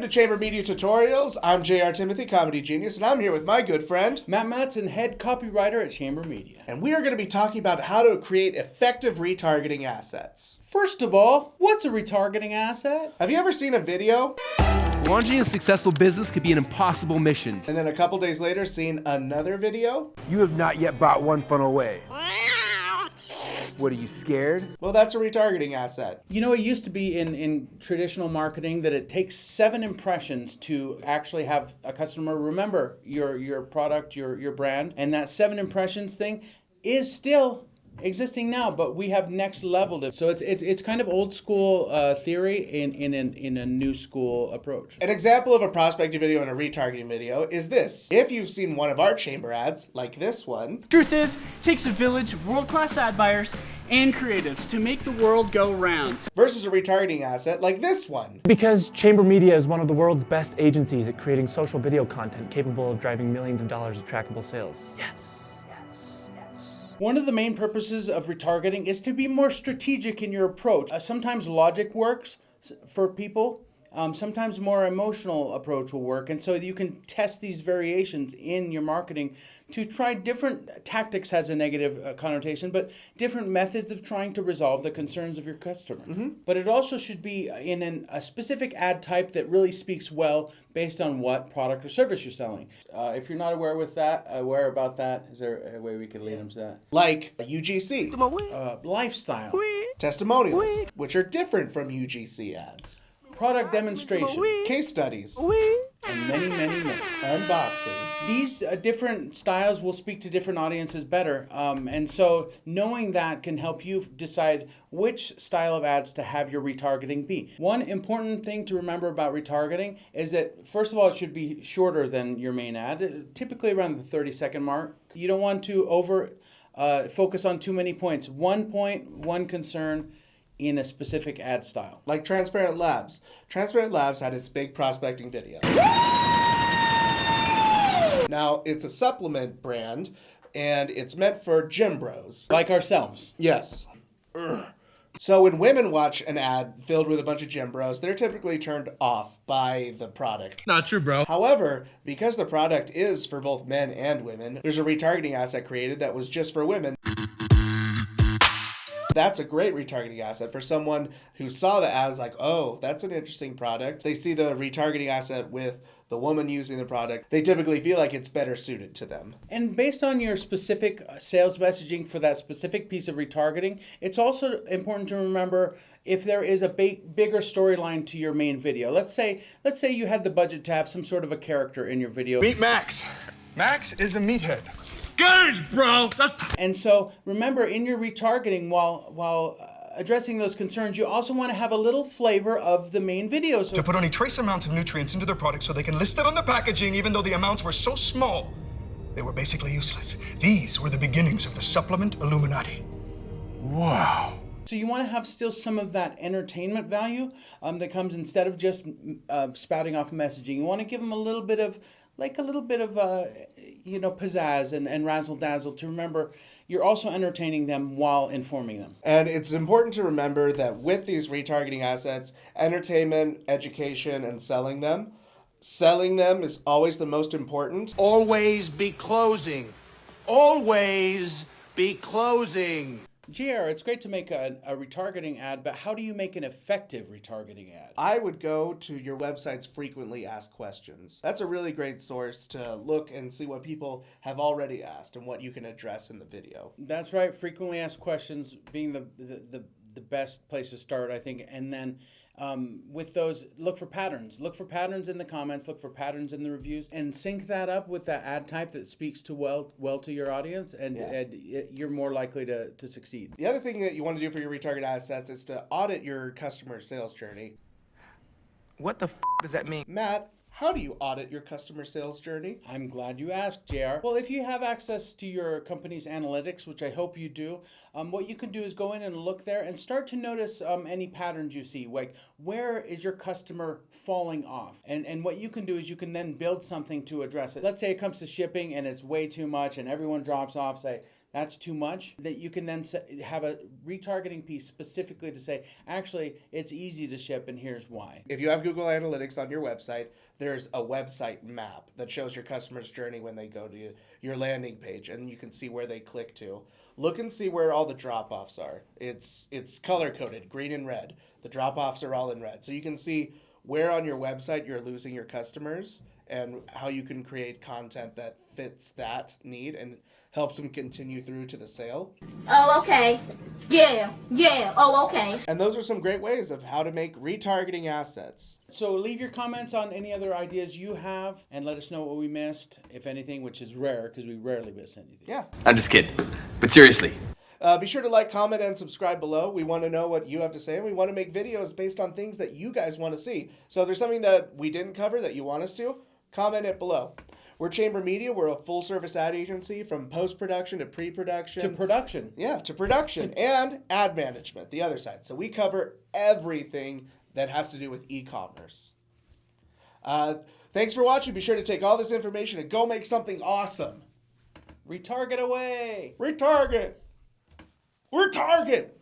to Chamber.Media Tutorials. I'm J.R. Timothy, comedy genius, and I'm here with my good friend, Matt Matson, head copywriter at Chamber.Media. And we are going to be talking about how to create effective retargeting assets. First of all, what's a retargeting asset? Have you ever seen a video? Launching a successful business could be an impossible mission. And then a couple days later, seen another video? You have not yet bought one funnel away. What, are you scared? Well, that's a retargeting asset. You know, it used to be in traditional marketing that it takes 7 impressions to actually have a customer remember your product, your brand. And that 7 impressions thing is still existing now, but we have next leveled it. So it's kind of old school theory in a new school approach. An example of a prospecting video and a retargeting video is this. If you've seen one of our chamber ads, like this one. Truth is, it takes a village, world-class ad buyers, and creatives to make the world go round. Versus a retargeting asset like this one. Because Chamber.Media is one of the world's best agencies at creating social video content capable of driving millions of dollars of trackable sales. Yes. One of the main purposes of retargeting is to be more strategic in your approach. Sometimes logic works for people. Sometimes more emotional approach will work. And so you can test these variations in your marketing to try different tactics, has a negative connotation, but different methods of trying to resolve the concerns of your customer. Mm-hmm. But it also should be in a specific ad type that really speaks well based on what product or service you're selling. If you're not aware about that, is there a way we could lead them to that? Like UGC. Lifestyle. Testimonials, which are different from UGC ads. Product demonstration, case studies, and many, many more. unboxing. These different styles will speak to different audiences better. And so knowing that can help you decide which style of ads to have your retargeting be. One important thing to remember about retargeting is that, first of all, it should be shorter than your main ad, typically around the 30-second mark. You don't want to focus on too many points. 1 point, 1 concern, in a specific ad style. Like Transparent Labs. Transparent Labs had its big prospecting video. Now, it's a supplement brand, and it's meant for gym bros. Like ourselves. Yes. So when women watch an ad filled with a bunch of gym bros, they're typically turned off by the product. Not true, bro. However, because the product is for both men and women, there's a retargeting asset created that was just for women. That's a great retargeting asset for someone who saw the ad, is like, oh, that's an interesting product. They see the retargeting asset with the woman using the product. They typically feel like it's better suited to them. And based on your specific sales messaging for that specific piece of retargeting, it's also important to remember if there is a bigger storyline to your main video. Let's say you had the budget to have some sort of a character in your video. Meet Max. Max is a meathead. Garbage, bro! And so remember, in your retargeting, while addressing those concerns, you also want to have a little flavor of the main video. So To put only trace amounts of nutrients into their product so they can list it on the packaging even though the amounts were so small, they were basically useless. These were the beginnings of the supplement Illuminati. Wow. So you want to have still some of that entertainment value that comes instead of just spouting off messaging. You want to give them a little bit of pizzazz and razzle dazzle to remember you're also entertaining them while informing them. And it's important to remember that with these retargeting assets, entertainment, education, and selling them is always the most important. Always be closing. Always be closing. JR, it's great to make a retargeting ad, but how do you make an effective retargeting ad? I would go to your website's frequently asked questions. That's a really great source to look and see what people have already asked and what you can address in the video. That's right. Frequently asked questions being the best place to start, I think. And then with those, look for patterns. Look for patterns in the comments. Look for patterns in the reviews, and sync that up with that ad type that speaks to well to your audience, and you're more likely to succeed. The other thing that you want to do for your retarget assets is to audit your customer sales journey. What the does that mean? Matt, how do you audit your customer sales journey? I'm glad you asked, JR. Well, if you have access to your company's analytics, which I hope you do, what you can do is go in and look there and start to notice any patterns you see, like where is your customer falling off? And what you can do is you can then build something to address it. Let's say it comes to shipping and it's way too much and everyone drops off, say, that's too much, that you can then have a retargeting piece specifically to say, actually, it's easy to ship and here's why. If you have Google Analytics on your website, there's a website map that shows your customer's journey when they go to your landing page, and you can see where they click to. Look and see where all the drop-offs are. It's color-coded, green and red. The drop-offs are all in red. So you can see where on your website you're losing your customers and how you can create content that fits that need and helps them continue through to the sale. Oh, okay. Yeah. Oh, okay. And those are some great ways of how to make retargeting assets. So leave your comments on any other ideas you have and let us know what we missed, if anything, which is rare because we rarely miss anything. Yeah. I'm just kidding. But seriously. Be sure to like, comment, and subscribe below. We want to know what you have to say, and we want to make videos based on things that you guys want to see. So if there's something that we didn't cover that you want us to, comment it below. We're Chamber.Media. We're a full-service ad agency from post-production to pre-production. To production. Yeah, to production and ad management, the other side. So we cover everything that has to do with e-commerce. Thanks for watching. Be sure to take all this information and go make something awesome. Retarget away. Retarget. We're Target.